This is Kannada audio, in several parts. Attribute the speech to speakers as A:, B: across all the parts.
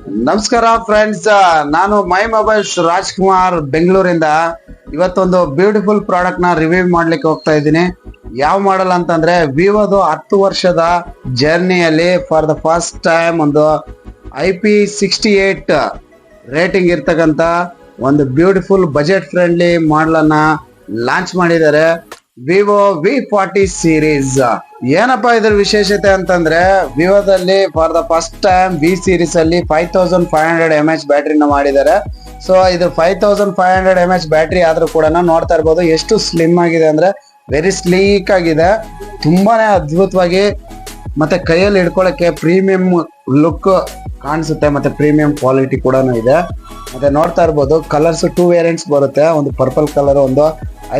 A: ನಮಸ್ಕಾರ ಫ್ರೆಂಡ್ಸ್, ನಾನು ಮೈ ಮೊಬೈಲ್ಸ್ ರಾಜ್ಕುಮಾರ್ ಬೆಂಗಳೂರಿಂದ ಇವತ್ತೊಂದು ಬ್ಯೂಟಿಫುಲ್ ಪ್ರಾಡಕ್ಟ್ ನ ರಿವ್ಯೂ ಮಾಡ್ಲಿಕ್ಕೆ ಹೋಗ್ತಾ ಇದ್ದೀನಿ. ಯಾವ ಮಾಡಲ್ ಅಂತಂದ್ರೆ ವಿವೋದು 10 ವರ್ಷದ ಜರ್ನಿಯಲ್ಲಿ ಫಾರ್ ದ ಫಸ್ಟ್ ಟೈಮ್ ಒಂದು IP68 ರೇಟಿಂಗ್ ಇರ್ತಕ್ಕಂತ ಒಂದು ಬ್ಯೂಟಿಫುಲ್ ಬಜೆಟ್ ಫ್ರೆಂಡ್ಲಿ ಮಾಡಲ್ ಅನ್ನ ಲಾಂಚ್ ಮಾಡಿದ್ದಾರೆ. Vivo V40 series. ಏನಪ್ಪಾ ಇದ್ರ ವಿಶೇಷತೆ ಅಂತಂದ್ರೆ ವಿವೋದಲ್ಲಿ for the first time V series ಅಲ್ಲಿ 5500 mAh ಬ್ಯಾಟ್ರಿನ ಮಾಡಿದ್ದಾರೆ. ಸೊ ಇದು 5500 mAh ಬ್ಯಾಟ್ರಿ ಆದ್ರೂ ಕೂಡ ನೋಡ್ತಾ ಇರ್ಬೋದು ಎಷ್ಟು ಸ್ಲಿಮ್ ಆಗಿದೆ ಅಂದ್ರೆ ವೆರಿ ಸ್ಲೀಕ್ ಆಗಿದೆ, ತುಂಬಾನೇ ಅದ್ಭುತವಾಗಿ ಮತ್ತೆ ಕೈಯಲ್ಲಿ ಹಿಡ್ಕೊಳಕ್ಕೆ ಪ್ರೀಮಿಯಂ ಲುಕ್ ಕಾಣಿಸುತ್ತೆ, ಮತ್ತೆ ಪ್ರೀಮಿಯಂ ಕ್ವಾಲಿಟಿ ಕೂಡ ಇದೆ. ಮತ್ತೆ ನೋಡ್ತಾ ಇರ್ಬೋದು ಕಲರ್ಸ್ 2 ವೇರಿಯಂಟ್ಸ್ ಬರುತ್ತೆ, ಒಂದು ಪರ್ಪಲ್ ಕಲರ್, ಒಂದು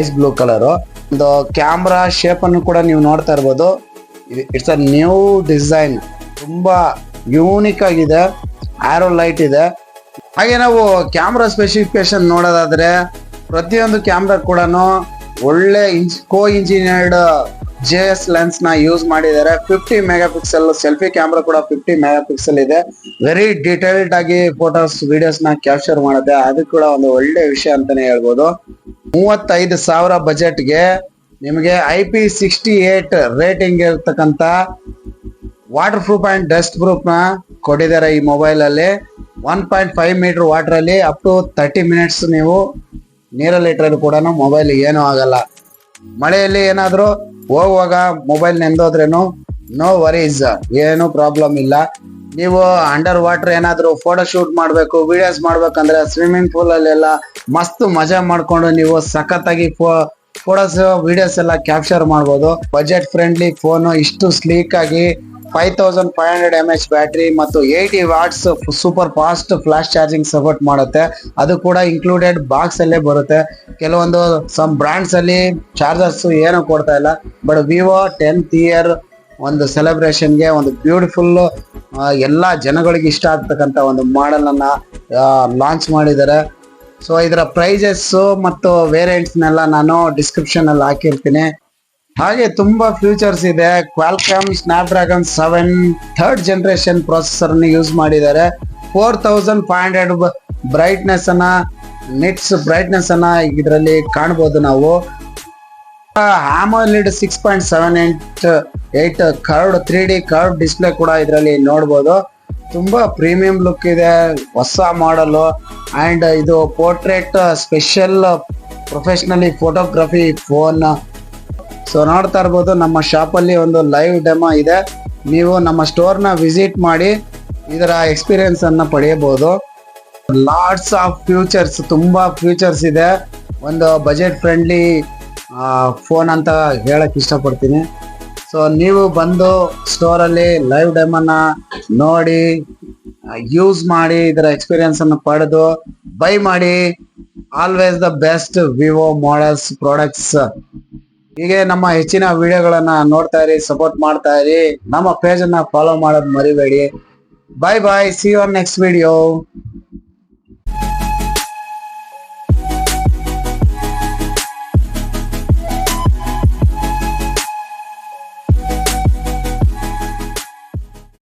A: ಐಸ್ ಬ್ಲೂ ಕಲರ್. ಒಂದು ಕ್ಯಾಮ್ರಾ ಶೇಪ್ ಅನ್ನು ಕೂಡ ನೀವು ನೋಡ್ತಾ ಇರ್ಬೋದು. ಇಟ್ಸ್ ಅ ನ್ಯೂ ಡಿಸೈನ್, ತುಂಬಾ ಯೂನಿಕ್ ಆಗಿದೆ, ಆರೋ ಲೈಟ್ ಇದೆ. ಹಾಗೆ ನಾವು ಕ್ಯಾಮ್ರಾ ಸ್ಪೆಸಿಫಿಕೇಶನ್ ನೋಡೋದಾದ್ರೆ ಪ್ರತಿಯೊಂದು ಕ್ಯಾಮ್ರಾ ಕೂಡ ಒಳ್ಳೆ ಕೋ ಇಂಜಿನಿಯರ್ಡ್ JS ಲೆನ್ಸ್ ನ ಯೂಸ್ ಮಾಡಿದ್ದಾರೆ. 50 ಮೆಗಾ ಪಿಕ್ಸೆಲ್ ಸೆಲ್ಫಿ ಕ್ಯಾಮ್ರಾ ಕೂಡ 50 ಮೆಗಾ ಪಿಕ್ಸೆಲ್ ಇದೆ. ವೆರಿ ಡಿಟೇಲ್ಡ್ ಆಗಿ ಫೋಟೋಸ್ ವಿಡಿಯೋಸ್ ನ ಕ್ಯಾಪ್ಚರ್ ಮಾಡುತ್ತೆ, ಅದು ಕೂಡ ಒಂದು ಒಳ್ಳೆ ವಿಷಯ ಅಂತಾನೆ ಹೇಳ್ಬೋದು. 35,000 ಬಜೆಟ್ಗೆ ನಿಮಗೆ IP68 ರೇಟಿಂಗ್ ಇರ್ತಕ್ಕಂತ water proof and dust proof ನ ಕೊಟ್ಟಿದ್ದಾರೆ. ಈ ಮೊಬೈಲ್ ಅಲ್ಲಿ 1.5 ಮೀಟರ್ ವಾಟರ್ ಅಲ್ಲಿ ಅಪ್ ಟು 30 ಮಿನಿಟ್ಸ್ ನೀವು ನೀರಲ್ಲಿ ಇಟ್ಟರೆ ಕೂಡ ಮೊಬೈಲ್ ಏನೂ ಆಗಲ್ಲ. ಮಳೆಯಲ್ಲಿ ಏನಾದ್ರೂ ಹೋಗುವಾಗ ಮೊಬೈಲ್ ನೆಂದೋದ್ರೇನು ನೋ ವರೀಸ್, ಏನು ಪ್ರಾಬ್ಲಮ್ ಇಲ್ಲ. ನೀವು ಅಂಡರ್ ವಾಟರ್ ಏನಾದ್ರು ಫೋಟೋ ಶೂಟ್ ಮಾಡ್ಬೇಕು, ವಿಡಿಯೋಸ್ ಮಾಡ್ಬೇಕಂದ್ರೆ ಸ್ವಿಮ್ಮಿಂಗ್ ಪೂಲ್ ಅಲ್ಲಿ ಎಲ್ಲ ಮಸ್ತ್ ಮಜಾ ಮಾಡ್ಕೊಂಡು ನೀವು ಸಖತ್ತಾಗಿ ಫೋಟೋಸ್ ವಿಡಿಯೋಸ್ ಎಲ್ಲ ಕ್ಯಾಪ್ಚರ್ ಮಾಡ್ಬೋದು. ಬಜೆಟ್ ಫ್ರೆಂಡ್ಲಿ ಫೋನ್, ಇಷ್ಟು ಸ್ಲೀಕ್ ಆಗಿ 5500 mAh ಬ್ಯಾಟ್ರಿ ಮತ್ತು 80 what's super fast flash charging support ಮಾಡುತ್ತೆ. ಅದು ಕೂಡ ಇನ್ಕ್ಲೂಡೆಡ್ ಬಾಕ್ಸ್ ಅಲ್ಲೇ ಬರುತ್ತೆ. ಕೆಲವೊಂದು ಸಮ್ ಬ್ರಾಂಡ್ಸ್ ಅಲ್ಲಿ ಚಾರ್ಜರ್ಸ್ ಏನು ಕೊಡ್ತಾ ಇಲ್ಲ, ಬಟ್ ವಿವೋ 10th ಇಯರ್ ಒಂದು ಸೆಲೆಬ್ರೇಷನ್ಗೆ ಒಂದು ಬ್ಯೂಟಿಫುಲ್ ಎಲ್ಲಾ ಜನಗಳಿಗೆ ಇಷ್ಟ ಆಗ್ತಕ್ಕಂತ ಒಂದು ಮಾಡೆಲ್ ಅನ್ನ ಲಾಂಚ್ ಮಾಡಿದ್ದಾರೆ. ಸೊ ಇದರ ಪ್ರೈಸಸ್ ಮತ್ತು ವೇರಿಯಂಟ್ಸ್ನೆಲ್ಲ ನಾನು ಡಿಸ್ಕ್ರಿಪ್ಷನ್ ಅಲ್ಲಿ ಹಾಕಿರ್ತೀನಿ. ಹಾಗೆ ತುಂಬಾ ಫ್ಯೂಚರ್ಸ್ ಇದೆ. Qualcomm Snapdragon 7 third generation processor use ಮಾಡಿದ್ದಾರೆ. 4500 ಬ್ರೈಟ್ನೆಸ್ ಅನ್ನ ನಿಟ್ಸ್ ಬ್ರೈಟ್ನೆಸ್ ಅನ್ನ ಇದರಲ್ಲಿ ಕಾಣಬಹುದು ನಾವು. AMOLED 6.78 curved 3D curved display ಕೂಡ ಇದರಲ್ಲಿ ನೋಡಬಹುದು. ತುಂಬಾ ಪ್ರೀಮಿಯಂ ಲುಕ್ ಇದೆ, ಹೊಸ ಮಾಡಲ್. ಅಂಡ್ ಇದು portrait special professionally photography phone. So ನೋಡ್ತಾ ಇರ್ಬೋದು ನಮ್ಮ ಶಾಪ್ ಅಲ್ಲಿ ಒಂದು ಲೈವ್ ಡೆಮೋ ಇದೆ, ನೀವು ನಮ್ಮ ಸ್ಟೋರ್ ನ ವಿಸಿಟ್ ಮಾಡಿ ಇದರ ಎಕ್ಸ್ಪೀರಿಯನ್ಸ್ ಅನ್ನ ಪಡೆಯಬಹುದು. ಲಾಟ್ಸ್ ಆಫ್ ಫ್ಯೂಚರ್ಸ್, ತುಂಬಾ ಫ್ಯೂಚರ್ಸ್ ಇದೆ. ಒಂದು ಬಜೆಟ್ ಫ್ರೆಂಡ್ಲಿ ಫೋನ್ ಅಂತ ಹೇಳಕ್ ಇಷ್ಟಪಡ್ತೀನಿ. ಸೊ ನೀವು ಬಂದು ಸ್ಟೋರ್ ಅಲ್ಲಿ ಲೈವ್ ಡೆಮೋನ ನೋಡಿ ಯೂಸ್ ಮಾಡಿ ಇದರ ಎಕ್ಸ್ಪೀರಿಯನ್ಸ್ ಅನ್ನು ಪಡೆದು ಬೈ ಮಾಡಿ. Always the best Vivo models products. ಹೀಗೆ ನಮ್ಮ ಹೆಚ್ಚಿನ ವಿಡಿಯೋಗಳನ್ನ ನೋಡ್ತಾ ಇರಿ, ಸಪೋರ್ಟ್ ಮಾಡ್ತಾ ಇರಿ. ನಮ್ಮ ಪೇಜ್ ಅನ್ನ ಫಾಲೋ ಮಾಡೋದು ಮರಿಬೇಡಿ. Bye bye, see you on next video.